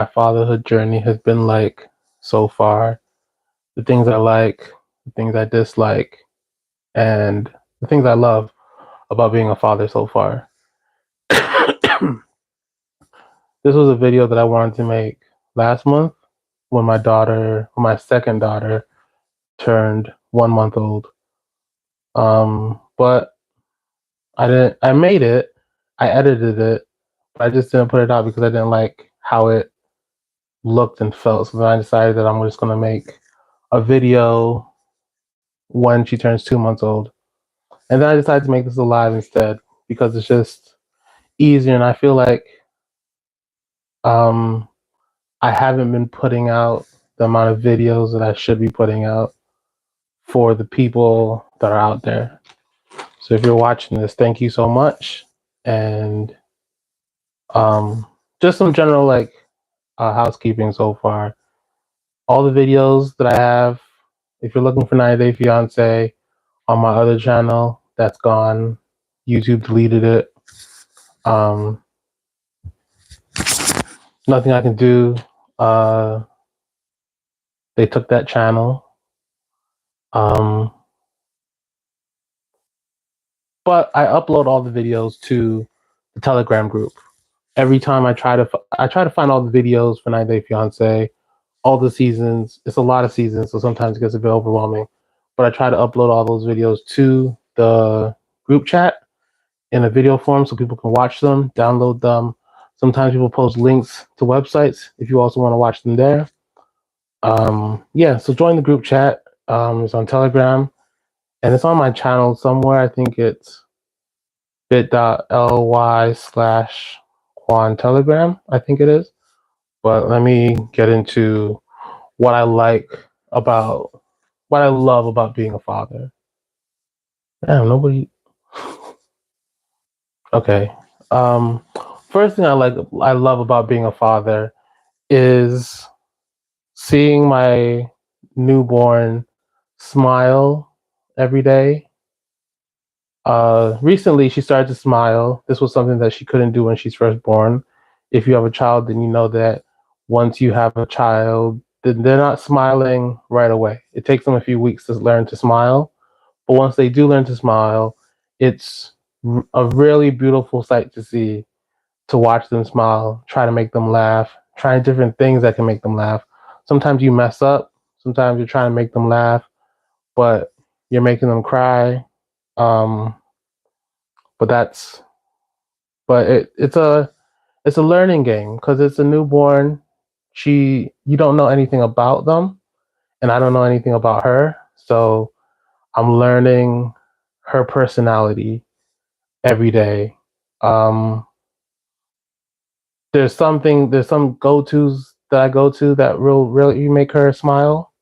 my fatherhood journey has been like so far, the things I like, the things I dislike, and the things I love about being a father so far. This was a video that I wanted to make last month when my second daughter turned 1 month old. But I made it, I edited it, but I just didn't put it out because I didn't like how it looked and felt. So then I decided that I'm just going to make a video when she turns 2 months old. And then I decided to make this alive instead because it's just easier. And I feel like um, I haven't been putting out the amount of videos that I should be putting out for the people that are out there. So if you're watching this, thank you so much. And just some general housekeeping so far. All the videos that I have, if you're looking for 90 Day Fiance on my other channel, that's gone. YouTube deleted it. Nothing I can do. They took that channel. But I upload all the videos to the Telegram group. Every time I try to find all the videos for 90 Day Fiance, all the seasons. It's a lot of seasons, so sometimes it gets a bit overwhelming. But I try to upload all those videos to the group chat in a video form so people can watch them, download them. Sometimes people post links to websites if you also want to watch them there. Yeah, so join the group chat. It's on Telegram and it's on my channel somewhere. I think it's bit.ly/Quan Telegram, I think it is. But let me get into what I love about being a father. Damn, nobody. Okay. Um, First thing I love about being a father is seeing my newborn smile every day. Recently, she started to smile. This was something that she couldn't do when she's first born. If you have a child, then you know that once you have a child, then they're not smiling right away. It takes them a few weeks to learn to smile. But once they do learn to smile, it's a really beautiful sight to see, to watch them smile, try to make them laugh, try different things that can make them laugh. Sometimes you mess up, sometimes you're trying to make them laugh, but you're making them cry. Um, but that's but it's a learning game because it's a newborn. You don't know anything about them, and I don't know anything about her, so I'm learning her personality every day. Um, there's some go-tos that I go to that really make her smile.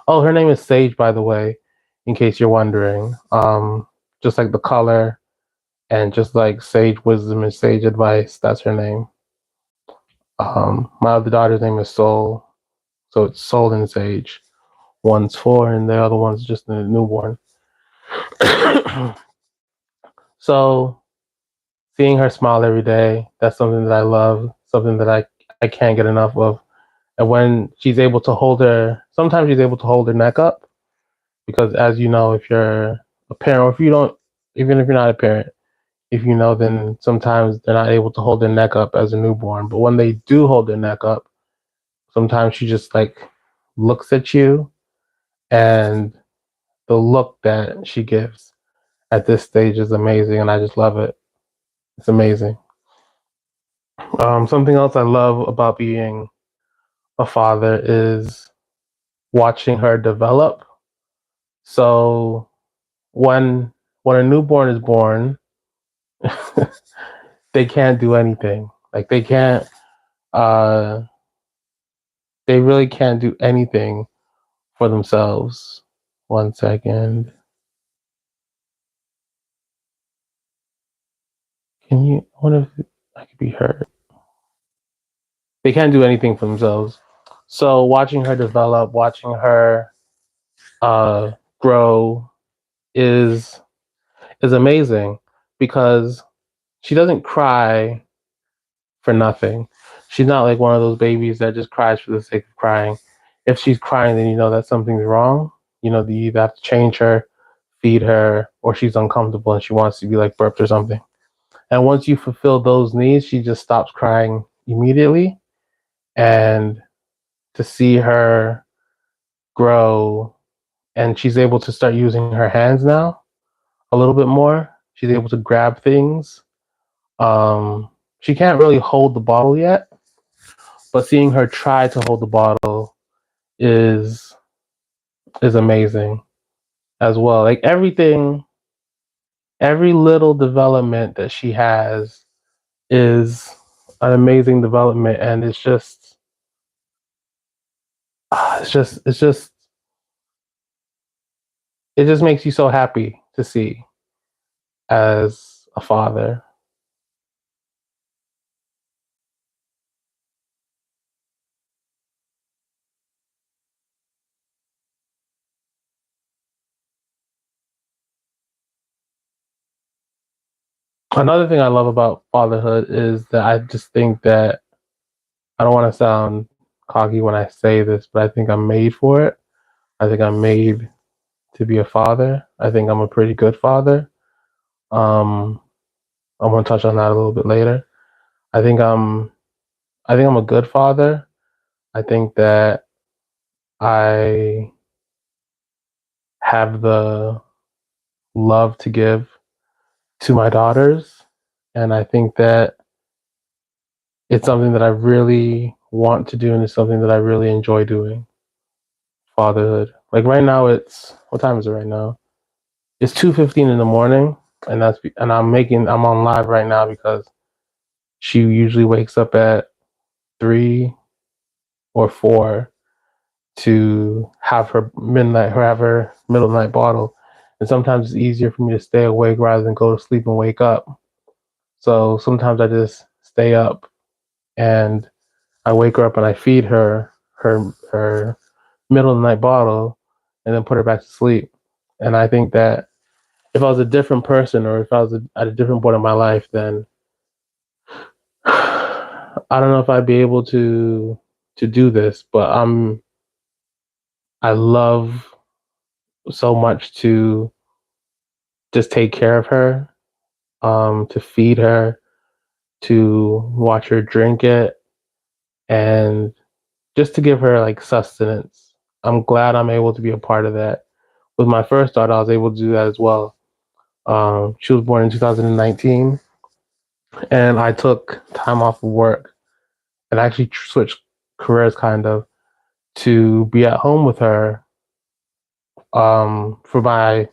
Oh, her name is Sage, by the way, in case you're wondering. Just like the color and just like Sage Wisdom and Sage Advice, that's her name. My other daughter's name is Soul, so it's Soul and Sage. One's 4 and the other one's just a newborn. So seeing her smile every day, that's something that I love, something that I can't get enough of. And when she's able to sometimes she's able to hold her neck up because, as you know, if you're a parent, or if you don't, even if you're not a parent, if you know, then sometimes they're not able to hold their neck up as a newborn. But when they do hold their neck up, sometimes she just like looks at you, and the look that she gives at this stage is amazing, and I just love it. It's amazing. Something else I love about being a father is watching her develop. So when a newborn is born, they can't do anything. Like uh they really can't do anything for themselves. 1 second. I wonder if I could be heard. They can't do anything for themselves. So watching her develop, watching her grow is amazing because she doesn't cry for nothing. She's not like one of those babies that just cries for the sake of crying. If she's crying, then you know that something's wrong. You know, you either have to change her, feed her, or she's uncomfortable and she wants to be like burped or something. And once you fulfill those needs, she just stops crying immediately. And to see her grow, and she's able to start using her hands now a little bit more. She's able to grab things. She can't really hold the bottle yet, but seeing her try to hold the bottle is is amazing as well. Like everything, every little development that she has is an amazing development, and it's just it just makes you so happy to see as a father. Another thing I love about fatherhood is that I just think that I don't want to sound cocky when I say this, but I think I'm made for it. I think I'm made to be a father. I think I'm a pretty good father. Um, I'm gonna touch on that a little bit later. I think I'm I think I'm a good father. I think that I have the love to give to my daughters, and I think that it's something that I really want to do, and it's something that I really enjoy doing. Fatherhood. Like right now, it's what time is it right now? It's 2:15 in the morning, and I'm on live right now because she usually wakes up at 3 or 4 to have her middle of the night bottle. And sometimes it's easier for me to stay awake rather than go to sleep and wake up. So sometimes I just stay up and I wake her up and I feed her middle of the night bottle and then put her back to sleep. And I think that if I was a different person or if I was at a different point in my life, then I don't know if I'd be able to do this, but I love so much to just take care of her, to feed her, to watch her drink it, and just to give her like sustenance. I'm glad I'm able to be a part of that. With my first daughter, I was able to do that as well. She was born in 2019, and I took time off of work and actually switched careers kind of to be at home with her for my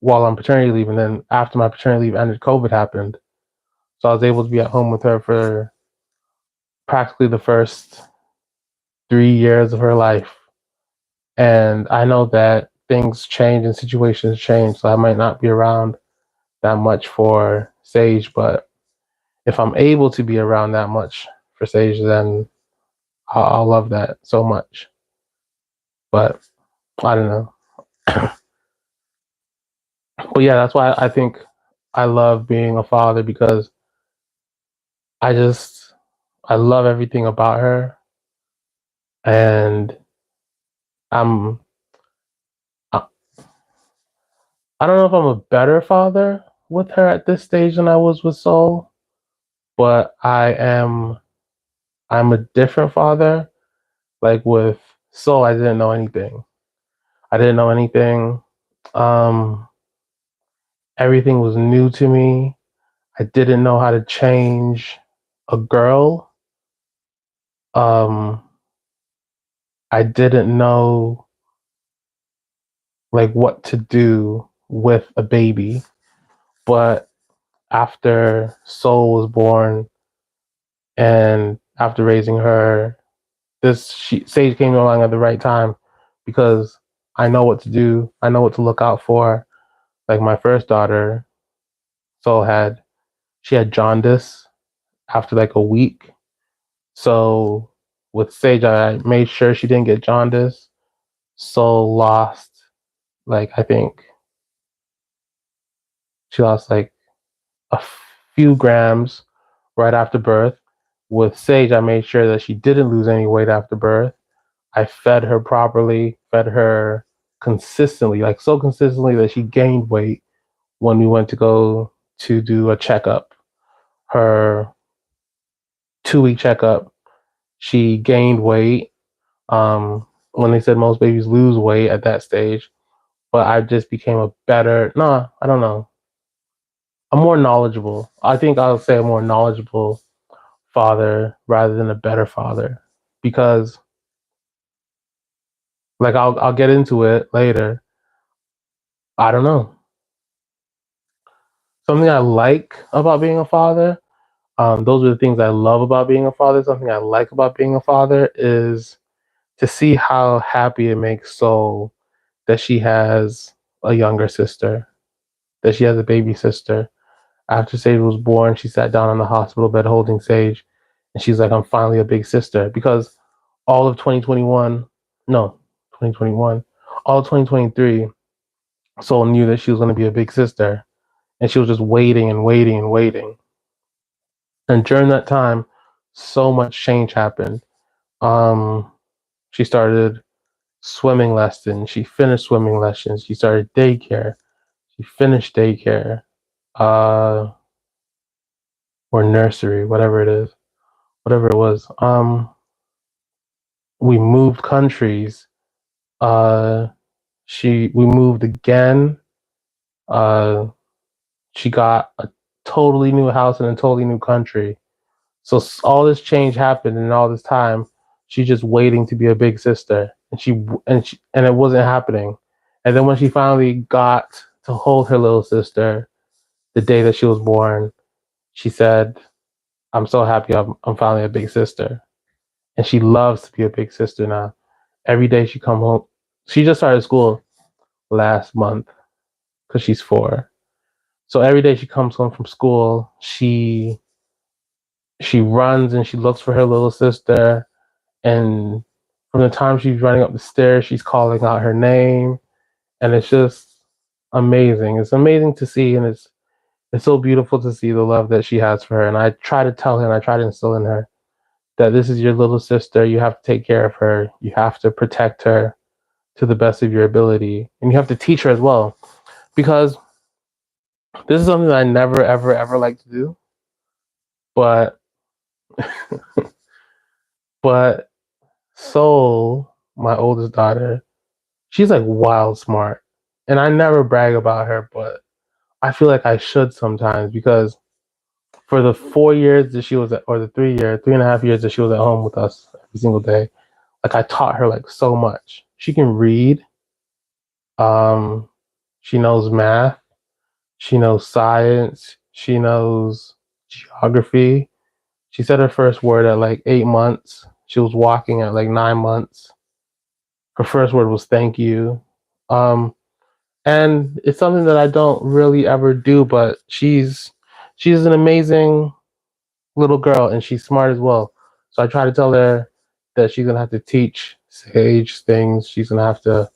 while on paternity leave, and then after my paternity leave ended, COVID happened, so I was able to be at home with her for practically the first 3 years of her life. And I know that things change and situations change, so I might not be around that much for Sage, but if I'm able to be around that much for Sage, then I'll love that so much. But I don't know. But yeah, that's why I think I love being a father because I just I love everything about her, and I'm I I don't know if I'm a better father with her at this stage than I was with Soul, but I'm a different father. Like with Soul, I didn't know anything. I didn't know anything. Um, Everything was new to me. I didn't know how to change a girl. Um, I didn't know like what to do with a baby. But after Soul was born and after raising her, Sage came along at the right time because I know what to do. I know what to look out for. Like my first daughter, Soul she had jaundice after like a week. So with Sage, I made sure she didn't get jaundice. Soul lost like I think she lost like a few grams right after birth. With Sage, I made sure that she didn't lose any weight after birth. I fed her properly, fed her consistently, like so consistently that she gained weight when we went to go to do a checkup. Her 2 week checkup, she gained weight. When they said most babies lose weight at that stage, but I just became a better, no, I don't know. I'm more knowledgeable. I think I'll say a more knowledgeable father rather than a better father because like I'll get into it later. I don't know. Something I like about being a father, those are the things I love about being a father. Something I like about being a father is to see how happy it makes Soul that she has a younger sister, that she has a baby sister. After Sage was born, she sat down on the hospital bed holding Sage, and she's like, I'm finally a big sister. Because all of 2021, no, 2021, all of 2023, Soul knew that she was going to be a big sister. And she was just waiting and waiting and waiting. And during that time, so much change happened. Um, she started swimming lessons. She finished swimming lessons. She started daycare. She finished daycare. Uh, or nursery, whatever it is, whatever it was. We moved countries. Uh, we moved again. Uh, she got a totally new house in a totally new country. So all this change happened, and all this time, she's just waiting to be a big sister, and it wasn't happening. And then when she finally got to hold her little sister, the day that she was born, she said, "I'm so happy I'm finally a big sister." And she loves to be a big sister now. Every day she come home. She just started school last month because she's 4. So every day she comes home from school, she runs and she looks for her little sister. And from the time she's running up the stairs, she's calling out her name, and it's just amazing. It's amazing to see, and it's so beautiful to see the love that she has for her. And I try to tell her, and I try to instill in her that this is your little sister. You have to take care of her. You have to protect her to the best of your ability, and you have to teach her as well, because this is something that I never, ever, ever like to do, but but Soul, my oldest daughter, she's like wild smart. And I never brag about her, but I feel like I should sometimes because for the 4 years that she was at, or the 3.5 years that she was at home with us every single day, like I taught her like so much. She can read, um, she knows math, she knows science, she knows geography. She said her first word at like 8 months. She was walking at like 9 months. Her first word was thank you. Um, and it's something that I don't really ever do, but she's an amazing little girl and she's smart as well. So I try to tell her that she's gonna have to teach Sage things. She's gonna have to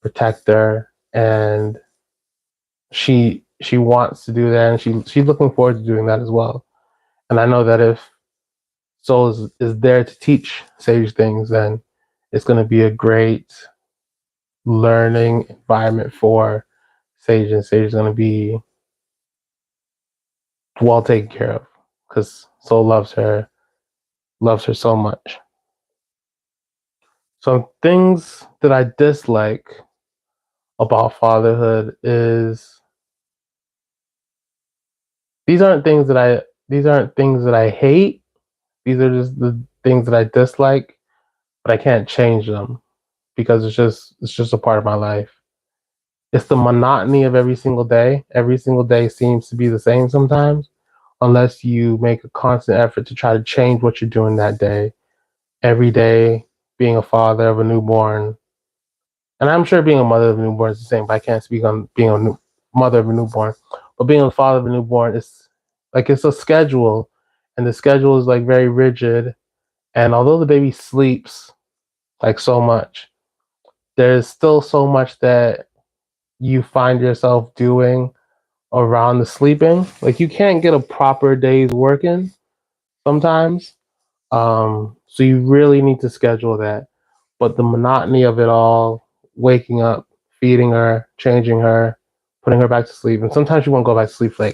protect her, and she wants to do that, and she's looking forward to doing that as well. And I know that if Soul is there to teach Sage things, then it's gonna be a great learning environment for Sage, and Sage is gonna be well taken care of because Soul loves her so much. Some things that I dislike about fatherhood is these aren't things that I hate. These are just the things that I dislike, but I can't change them because it's just a part of my life. It's the monotony of every single day. Every single day seems to be the same sometimes, unless you make a constant effort to try to change what you're doing that day. Every day, being a father of a newborn, and I'm sure being a mother of a newborn is the same, but I can't speak on being a mother of a newborn. But being a father of a newborn is like it's a schedule, and the schedule is like very rigid. And although the baby sleeps like so much, there's still so much that you find yourself doing around the sleeping. Like you can't get a proper day's work in sometimes. So you really need to schedule that. But the monotony of it all, waking up, feeding her, changing her, putting her back to sleep, and sometimes you won't go back to sleep for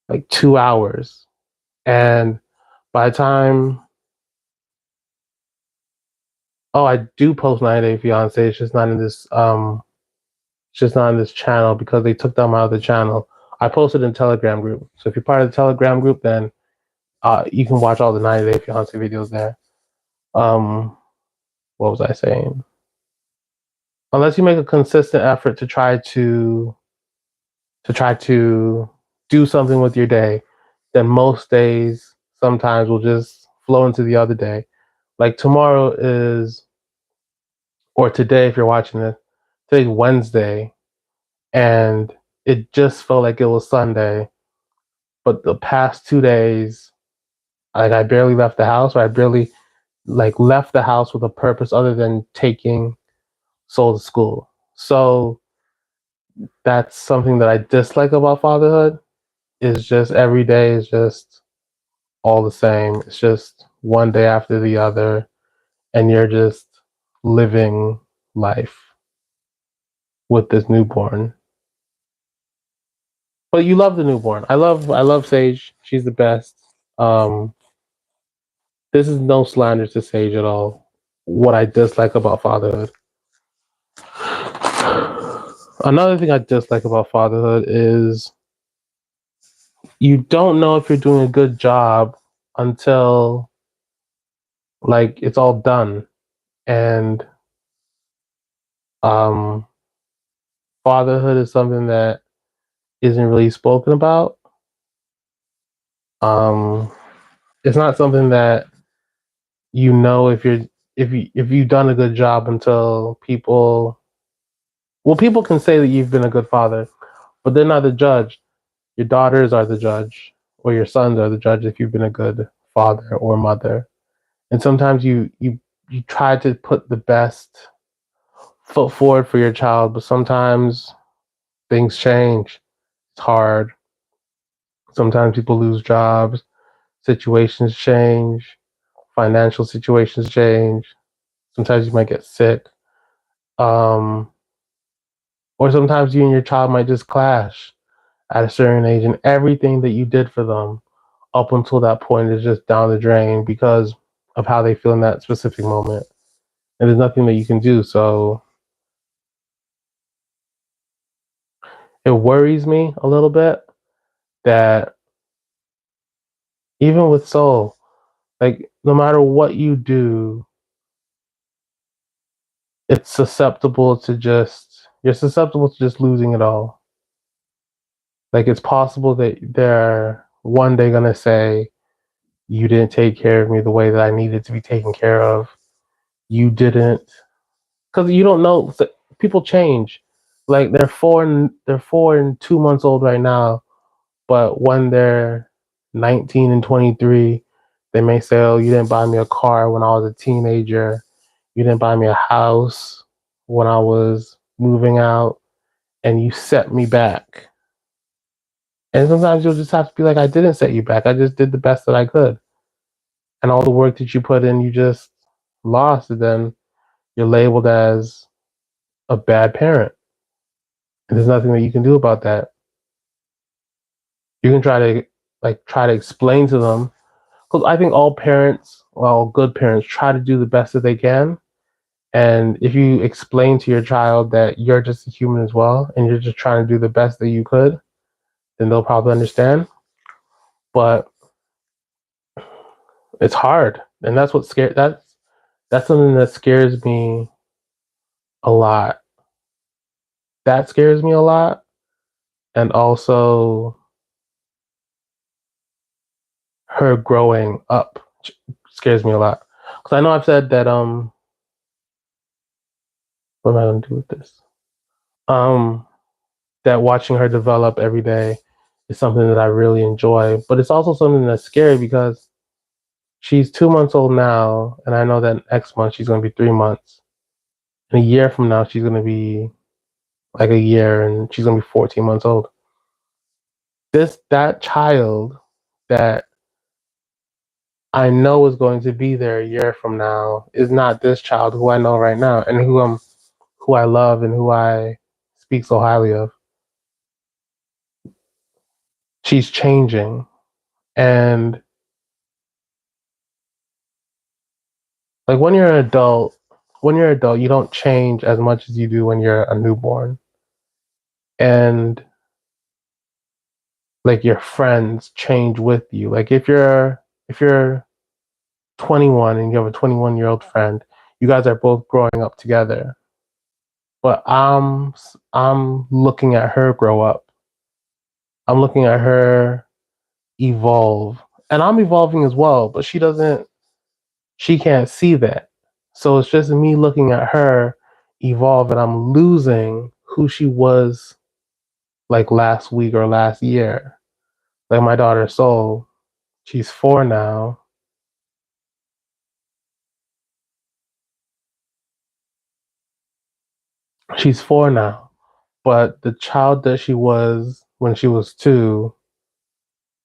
like 2 hours. And by the time, oh, I do post 90 Day Fiance. It's just not in this it's just not in this channel because they took down my other channel. I posted in Telegram group. So if you're part of the Telegram group, then you can watch all the 90 Day Fiance videos there. Um, what was I saying? Unless you make a consistent effort to do something with your day, then most days sometimes will just flow into the other day. Like tomorrow is, or today if you're watching this, today's Wednesday, and it just felt like it was Sunday. But the past 2 days, like I barely left the house, or I barely like left the house with a purpose other than taking Soul to school. So that's something that I dislike about fatherhood. Is just every day is just all the same. It's just one day after the other, and you're just living life with this newborn. But you love the newborn. I love Sage. She's the best. Um, this is no slander to Sage at all. What I dislike about fatherhood. Another thing I dislike about fatherhood is you don't know if you're doing a good job until like it's all done. And um, fatherhood is something that isn't really spoken about. Um, it's not something that you know if you've done a good job until people can say that you've been a good father, but they're not the judge. Your daughters are the judge, or your sons are the judge if you've been a good father or mother. And sometimes you try to put the best foot forward for your child, but sometimes things change. It's hard. Sometimes people lose jobs, situations change, financial situations change. Sometimes you might get sick. Um, or sometimes you and your child might just clash at a certain age, and everything that you did for them up until that point is just down the drain because of how they feel in that specific moment. And there's nothing that you can do. So it worries me a little bit that even with Soul, like no matter what you do, it's susceptible to just you're susceptible to just losing it all. Like it's possible that they're one day gonna say, you didn't take care of me the way that I needed to be taken care of. You didn't, because you don't know. People change. Like they're 4 and 2 months old right now, but when they're 19 and 23, they may say, "Oh, you didn't buy me a car when I was a teenager. You didn't buy me a house when I was moving out, and you set me back." And sometimes you'll just have to be like, "I didn't set you back. I just did the best that I could." And all the work that you put in, you just lost. And then you're labeled as a bad parent. And there's nothing that you can do about that. You can try to explain to them, because I think all parents, well, good parents, try to do the best that they can. And if you explain to your child that you're just a human as well, and you're just trying to do the best that you could, then they'll probably understand. But it's hard, and that's what scares. That's something that scares me a lot. That scares me a lot, and also her growing up scares me a lot. Because I know I've said that what am I gonna do with this? Um that watching her develop every day is something that I really enjoy. But it's also something that's scary because she's 2 months old now, and I know that next month she's gonna be 3 months. And a year from now she's gonna be like a year and she's gonna be 14 months old. That child that I know is going to be there a year from now is not this child who I know right now and who I love and who I speak so highly of. She's changing. And like when you're an adult, you don't change as much as you do when you're a newborn. And like your friends change with you. Like if you're 21 and you have a 21-year-old friend, you guys are both growing up together. But I'm looking at her grow up. I'm looking at her evolve. And I'm evolving as well, but she can't see that. So it's just me looking at her evolve and I'm losing who she was like last week or last year. Like my daughter Soul, she's 4 now. She's 4 now. But the child that she was when she was 2,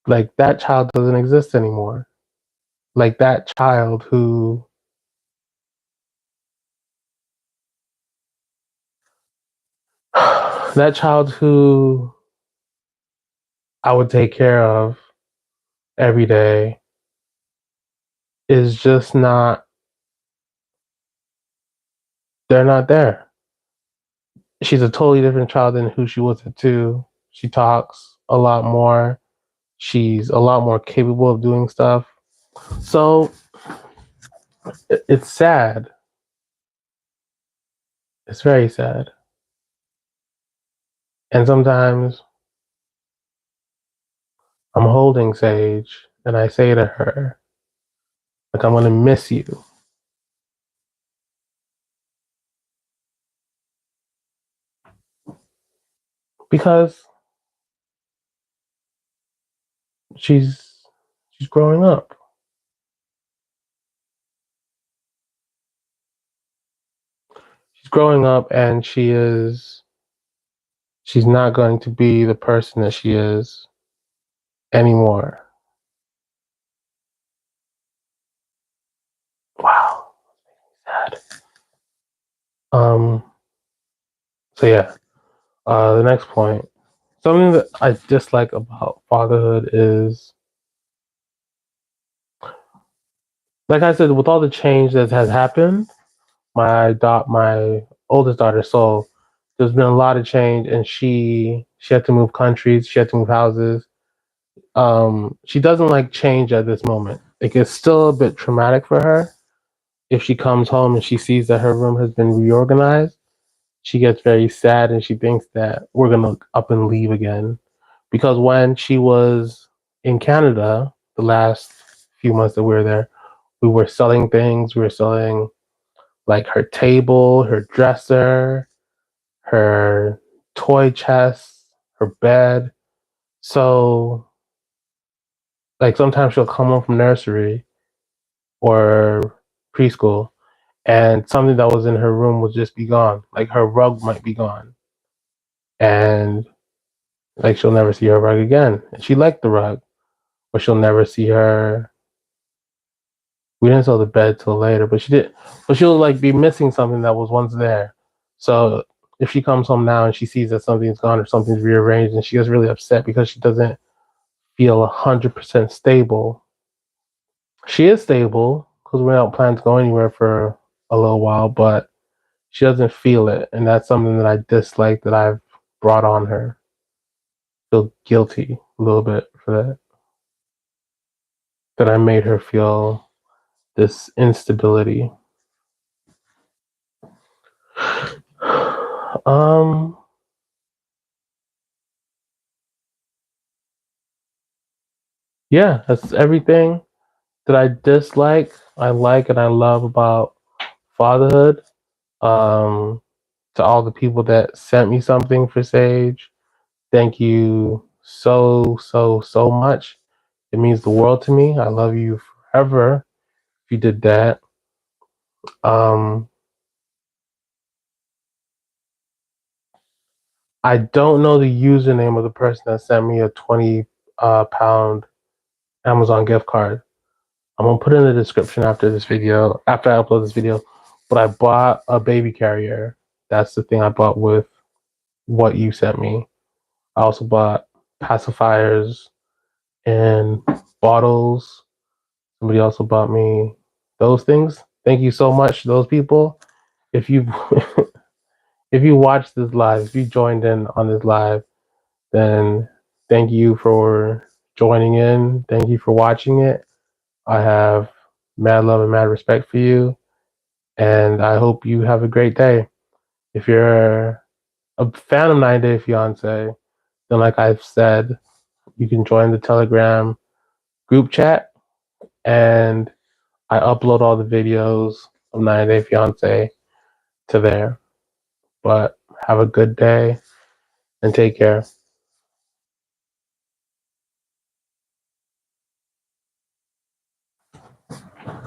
like that child doesn't exist anymore. Like that child who I would take care of every day is just not, they're not there. She's a totally different child than who she was at 2. She talks a lot more. She's a lot more capable of doing stuff. So it's sad. It's very sad. And sometimes I'm holding Sage and I say to her, like, I'm going to miss you because she's she's growing up. She's growing up and she's not going to be the person that she is anymore. Wow, sad. Um so yeah, the next point. Something that I dislike about fatherhood is, like I said, with all the change that has happened, my oldest daughter Soul, there's been a lot of change, and she had to move countries, she had to move houses. She doesn't like change at this moment. Like it's still a bit traumatic for her. If she comes home and she sees that her room has been reorganized, she gets very sad and she thinks that we're gonna up and leave again. Because when she was in Canada, the last few months that we were there, we were selling things. We were selling like her table, her dresser, her toy chest, her bed. So like sometimes she'll come home from nursery or preschool and something that was in her room will just be gone. Like her rug might be gone. And like she'll never see her rug again. And she liked the rug, but she'll never see her. We didn't sell the bed till later, but she did. But she'll like be missing something that was once there. So if she comes home now and she sees that something's gone or something's rearranged, and she gets really upset because she doesn't feel 100% stable. She is stable because we don't plan to go anywhere for a little while, but she doesn't feel it, and that's something that I dislike that I've brought on her. Feel guilty a little bit for that. That I made her feel this instability. Um, yeah, that's everything that I dislike, I like, and I love about fatherhood. Um, to all the people that sent me something for Sage, thank you so much. It means the world to me. I love you forever if you did that. Um, I don't know the username of the person that sent me a 20 pound Amazon gift card. I'm gonna put in the description after this video, after I upload this video. But I bought a baby carrier. That's the thing I bought with what you sent me. I also bought pacifiers and bottles. Somebody also bought me those things. Thank you so much, those people. If you if you watched this live, if you joined in on this live, then thank you for joining in. Thank you for watching it. I have mad love and mad respect for you, and I hope you have a great day. If you're a fan of 9 Day Fiance, then like I've said, you can join the Telegram group chat, and I upload all the videos of 9 Day Fiance to there. But have a good day and take care.